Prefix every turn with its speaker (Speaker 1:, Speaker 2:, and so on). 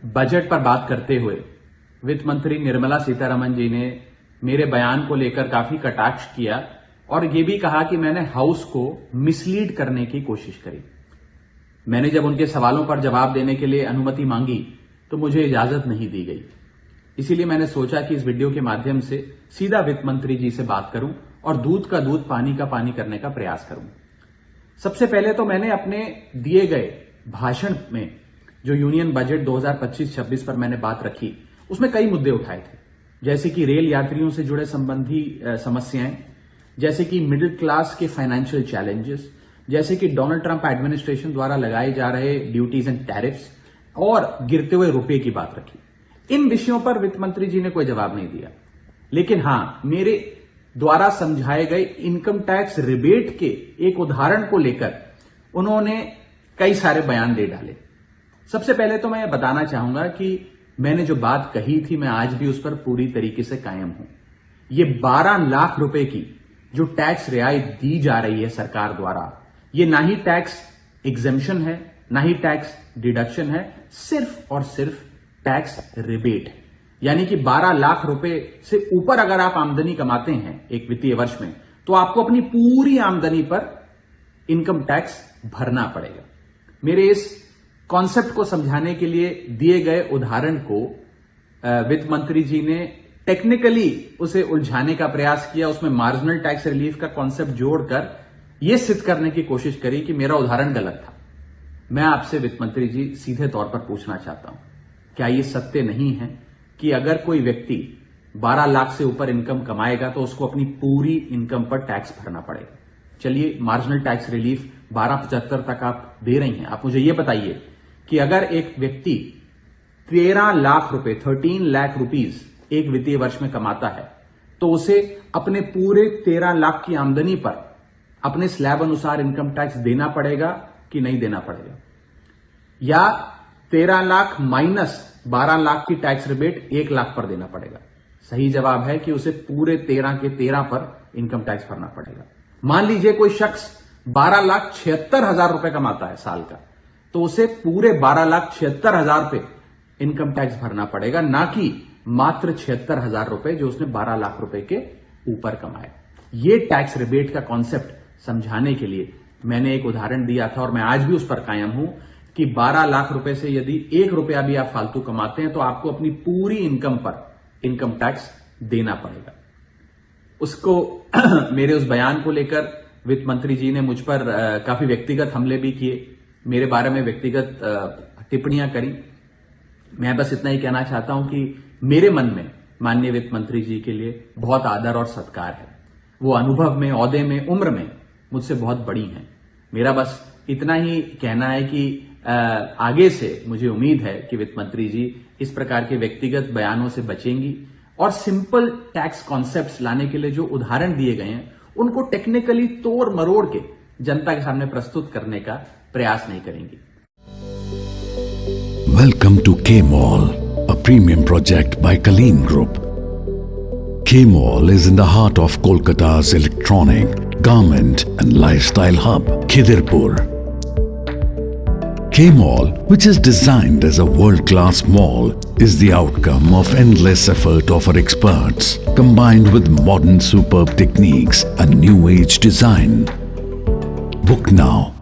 Speaker 1: Budget पर बात करते हुए वित्त मंत्री निर्मला सीतारमण जी ने मेरे बयान को लेकर काफी कटाक्ष किया और ये भी कहा कि मैंने हाउस को मिसलीड करने की कोशिश करी। मैंने जब उनके सवालों पर जवाब देने के लिए अनुमति मांगी तो मुझे इजाजत नहीं दी गई। इसीलिए मैंने सोचा कि इस वीडियो के माध्यम से सीधा वित्त मंत्री जी से बात करूं और दूध का दूध पानी का पानी करने का प्रयास करूं। सबसे पहले तो मैंने अपने दिए गए भाषण में जो यूनियन बजट 2025-26 पर मैंने बात रखी उसमें कई मुद्दे उठाए थे, जैसे कि रेल यात्रियों से जुड़े संबंधी समस्याएं, जैसे कि मिडिल क्लास के फाइनेंशियल चैलेंजेस, जैसे कि डोनाल्ड ट्रंप एडमिनिस्ट्रेशन द्वारा लगाए जा रहे ड्यूटीज एंड टैरिफ्स और गिरते हुए रुपये की बात रखी। इन विषयों पर वित्त मंत्री जी ने कोई जवाब नहीं दिया, लेकिन हां, मेरे द्वारा समझाए गए इनकम टैक्स रिबेट के एक उदाहरण को लेकर उन्होंने कई सारे बयान दे डाले। सबसे पहले तो मैं यह बताना चाहूंगा कि मैंने जो बात कही थी मैं आज भी उस पर पूरी तरीके से कायम हूं। ये 12 लाख रुपए की जो टैक्स रियायत दी जा रही है सरकार द्वारा, ये ना ही टैक्स एग्जेम्पशन है, ना ही टैक्स डिडक्शन है, सिर्फ और सिर्फ टैक्स रिबेट है। यानी कि 12 लाख रुपए से ऊपर अगर आप आमदनी कमाते हैं एक वित्तीय वर्ष में, तो आपको अपनी पूरी आमदनी पर इनकम टैक्स भरना पड़ेगा। मेरे इस कॉन्सेप्ट को समझाने के लिए दिए गए उदाहरण को वित्त मंत्री जी ने टेक्निकली उसे उलझाने का प्रयास किया, उसमें मार्जिनल टैक्स रिलीफ का कॉन्सेप्ट जोड़कर यह सिद्ध करने की कोशिश करी कि मेरा उदाहरण गलत था। मैं आपसे वित्त मंत्री जी सीधे तौर पर पूछना चाहता हूं, क्या यह सत्य नहीं है कि अगर कोई व्यक्ति 12 लाख से ऊपर इनकम कमाएगा तो उसको अपनी पूरी इनकम पर टैक्स भरना पड़ेगा? चलिए, मार्जिनल टैक्स रिलीफ 1275 तक आप दे रही हैं। आप मुझे यह बताइए कि अगर एक व्यक्ति 13 लाख रुपए 13 लाख रुपीज एक वित्तीय वर्ष में कमाता है तो उसे अपने पूरे 13 लाख की आमदनी पर अपने स्लैब अनुसार इनकम टैक्स देना पड़ेगा कि नहीं देना पड़ेगा? या 13 लाख माइनस 12 लाख की टैक्स रिबेट 1 लाख पर देना पड़ेगा? सही जवाब है कि उसे पूरे 13 के 13 पर इनकम टैक्स भरना पड़ेगा। मान लीजिए कोई शख्स 12,76,000 रुपए कमाता है साल का, तो उसे पूरे 12,76,000 पे इनकम टैक्स भरना पड़ेगा, ना कि मात्र 76,000 रुपए जो उसने 12 लाख रुपए के ऊपर कमाए। ये टैक्स रिबेट का कॉन्सेप्ट समझाने के लिए मैंने एक उदाहरण दिया था और मैं आज भी उस पर कायम हूं कि 12 लाख रुपए से यदि 1 रुपया भी आप फालतू कमाते हैं तो आपको अपनी पूरी इनकम पर इनकम टैक्स देना पड़ेगा। उसको मेरे उस बयान को लेकर वित्त मंत्री जी ने मुझ पर काफी व्यक्तिगत हमले भी किए, मेरे बारे में व्यक्तिगत टिप्पणियां करी। मैं बस इतना ही कहना चाहता हूं कि मेरे मन में माननीय वित्त मंत्री जी के लिए बहुत आदर और सत्कार है। वो अनुभव में, ओहदे में, उम्र में मुझसे बहुत बड़ी हैं। मेरा बस इतना ही कहना है कि आगे से मुझे उम्मीद है कि वित्त मंत्री जी इस प्रकार के व्यक्तिगत बयानों से बचेंगी और सिंपल टैक्स कॉन्सेप्ट्स लाने के लिए जो उदाहरण दिए गए हैं उनको टेक्निकली तोड़ मरोड़ के जनता के सामने प्रस्तुत करने का प्रयास नहीं करेंगी।
Speaker 2: Welcome to K-Mall, a premium project by Kaleen Group. K-Mall is in the heart of Kolkata's electronic, garment and lifestyle hub, Khidirpur. K-Mall, which is designed as a world-class mall, is the outcome of endless effort of our experts, combined with modern superb techniques and new age design. Book now